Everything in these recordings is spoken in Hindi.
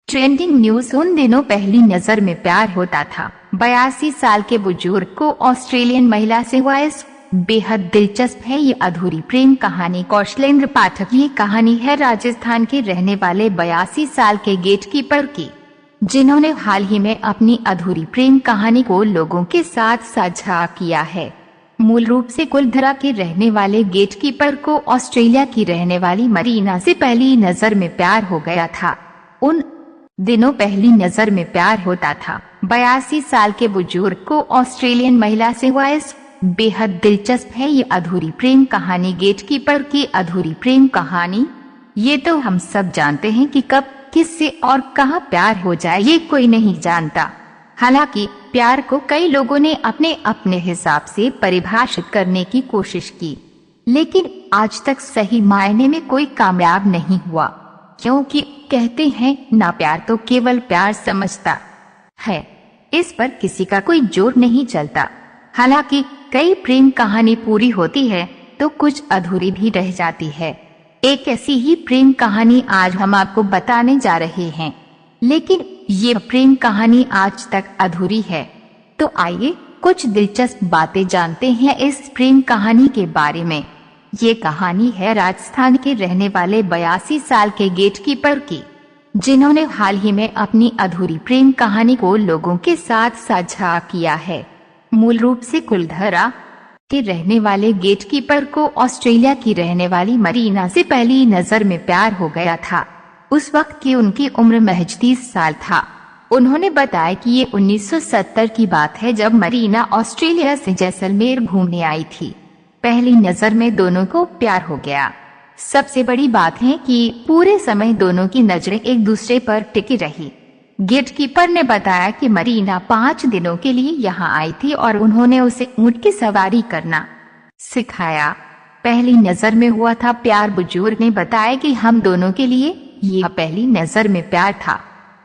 ट्रेंडिंग न्यूज उन दिनों पहली नजर में प्यार होता था। 82 साल के बुजुर्ग को ऑस्ट्रेलियन महिला से हुआ इश्क बेहद दिलचस्प है ये अधूरी प्रेम कहानी। कौशलेंद्र पाठक। ये कहानी है राजस्थान के रहने वाले 82 साल के गेटकीपर की, जिन्होंने हाल ही में अपनी अधूरी प्रेम कहानी को लोगों के साथ साझा किया है। मूल रूप से कुलधरा के रहने वाले गेटकीपर को ऑस्ट्रेलिया की रहने वाली मरीना से पहली नजर में प्यार हो गया था। उन दिनों पहली नजर में प्यार होता था। 82 साल के बुजुर्ग को ऑस्ट्रेलियन महिला से हुआ इश्क बेहद दिलचस्प है ये अधूरी प्रेम कहानी। गेटकीपर की अधूरी प्रेम कहानी। ये तो हम सब जानते हैं कि कब, किससे और कहां प्यार हो जाए ये कोई नहीं जानता। हालांकि प्यार को कई लोगों ने अपने अपने हिसाब से परिभाषित करने की कोशिश की, लेकिन आज तक सही मायने में कोई कामयाब नहीं हुआ, क्योंकि कहते हैं ना प्यार तो केवल प्यार समझता है, इस पर किसी का कोई जोर नहीं चलता। हालांकि कई प्रेम कहानी पूरी होती है तो कुछ अधूरी भी रह जाती है। एक ऐसी ही प्रेम कहानी आज हम आपको बताने जा रहे हैं, लेकिन ये प्रेम कहानी आज तक अधूरी है। तो आइए कुछ दिलचस्प बातें जानते हैं इस प्रेम कहानी के बारे में। ये कहानी है राजस्थान के रहने वाले 82 साल के गेटकीपर की, जिन्होंने हाल ही में अपनी अधूरी प्रेम कहानी को लोगों के साथ साझा किया है। मूल रूप से कुलधरा के रहने वाले गेटकीपर को ऑस्ट्रेलिया की रहने वाली मरीना से पहली नजर में प्यार हो गया था। उस वक्त की उनकी उम्र महज 30 साल था। उन्होंने बताया कि ये 1970 की बात है, जब मरीना ऑस्ट्रेलिया से जैसलमेर घूमने आई थी। पहली नजर में दोनों को प्यार हो गया। सबसे बड़ी बात है कि पूरे समय दोनों की नजरें एक दूसरे पर टिकी रही। गेटकीपर ने बताया कि मरीना 5 दिनों के लिए यहाँ आई थी और उन्होंने उसे ऊंट की सवारी करना सिखाया। पहली नजर में हुआ था प्यार। बुजुर्ग ने बताया कि हम दोनों के लिए यह पहली नजर में प्यार था।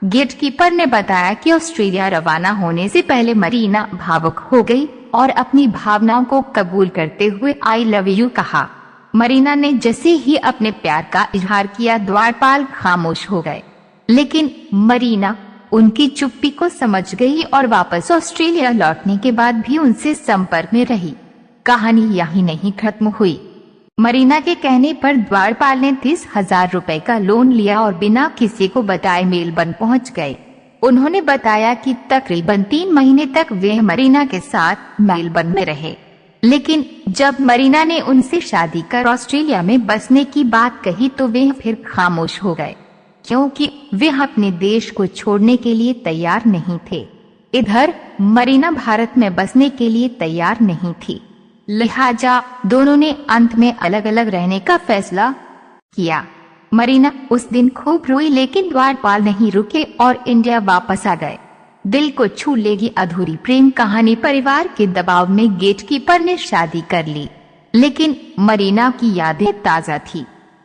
गेटकीपर ने बताया कि ऑस्ट्रेलिया रवाना होने से पहले मरीना भावुक हो गई और अपनी भावनाओं को कबूल करते हुए आई लव यू कहा। मरीना ने जैसे ही अपने प्यार का इजहार किया, द्वारपाल खामोश हो गए, लेकिन मरीना उनकी चुप्पी को समझ गई और वापस ऑस्ट्रेलिया लौटने के बाद भी उनसे संपर्क में रही। कहानी यहीं नहीं खत्म हुई। मरीना के कहने पर द्वारपाल ने 30,000 रुपए का लोन लिया और बिना किसी को बताए मेलबर्न पहुंच गए। उन्होंने बताया कि तकरीबन 3 महीने तक वे मरीना के साथ मेलबर्न में रहे, लेकिन जब मरीना ने उनसे शादी कर ऑस्ट्रेलिया में बसने की बात कही तो वे फिर खामोश हो गए, क्योंकि वे अपने देश को छोड़ने के लिए तैयार नहीं थे। इधर मरीना भारत में बसने के लिए तैयार नहीं थी, लिहाजा दोनों ने अंत में अलग अलग रहने का फैसला किया। मरीना उस दिन खूब रोई, लेकिन द्वारपाल नहीं रुके और इंडिया वापस आ गए। दिल को छू लेगी अधूरी प्रेम कहानी। परिवार के दबाव में गेटकीपर ने शादी कर ली, लेकिन मरीना की यादें ताजा थी।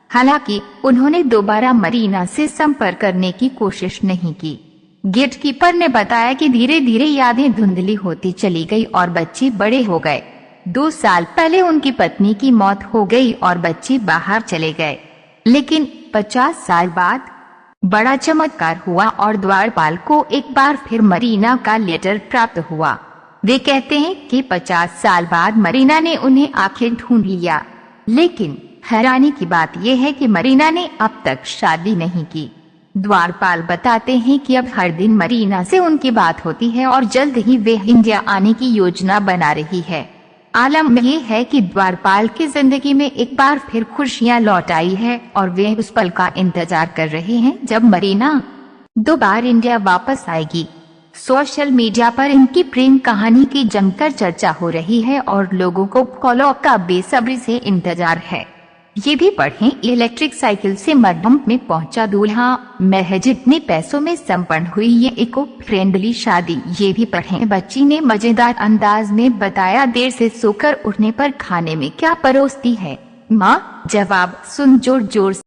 हालांकि उन्होंने दोबारा मरीना से संपर्क करने की कोशिश नहीं की। गेटकीपर ने बताया कि धीरे धीरे यादें धुंधली होती चली गई और बच्चे बड़े हो गए। 2 साल पहले उनकी पत्नी की मौत हो गई और बच्चे बाहर चले गए, लेकिन 50 साल बाद बड़ा चमत्कार हुआ और द्वारपाल को एक बार फिर मरीना का लेटर प्राप्त हुआ। वे कहते हैं कि 50 साल बाद मरीना ने उन्हें आखिर ढूंढ लिया, लेकिन हैरानी की बात यह है कि मरीना ने अब तक शादी नहीं की। द्वारपाल बताते हैं कि अब हर दिन मरीना से उनकी बात होती है और जल्द ही वे इंडिया आने की योजना बना रही है। आलम यह है कि द्वारपाल की जिंदगी में एक बार फिर खुशियां लौट आई है और वे उस पल का इंतजार कर रहे हैं जब मरीना दोबारा इंडिया वापस आएगी। सोशल मीडिया पर इनकी प्रेम कहानी की जमकर चर्चा हो रही है और लोगों को फॉलो का बेसब्री से इंतजार है। ये भी पढ़ें, इलेक्ट्रिक साइकिल से मरहम में पहुंचा दूल्हा, महज इतने पैसों में संपन्न हुई ये इको फ्रेंडली शादी। ये भी पढ़ें, बच्ची ने मजेदार अंदाज में बताया देर से सोकर उठने पर खाने में क्या परोसती है माँ, जवाब सुन जोर जोर से।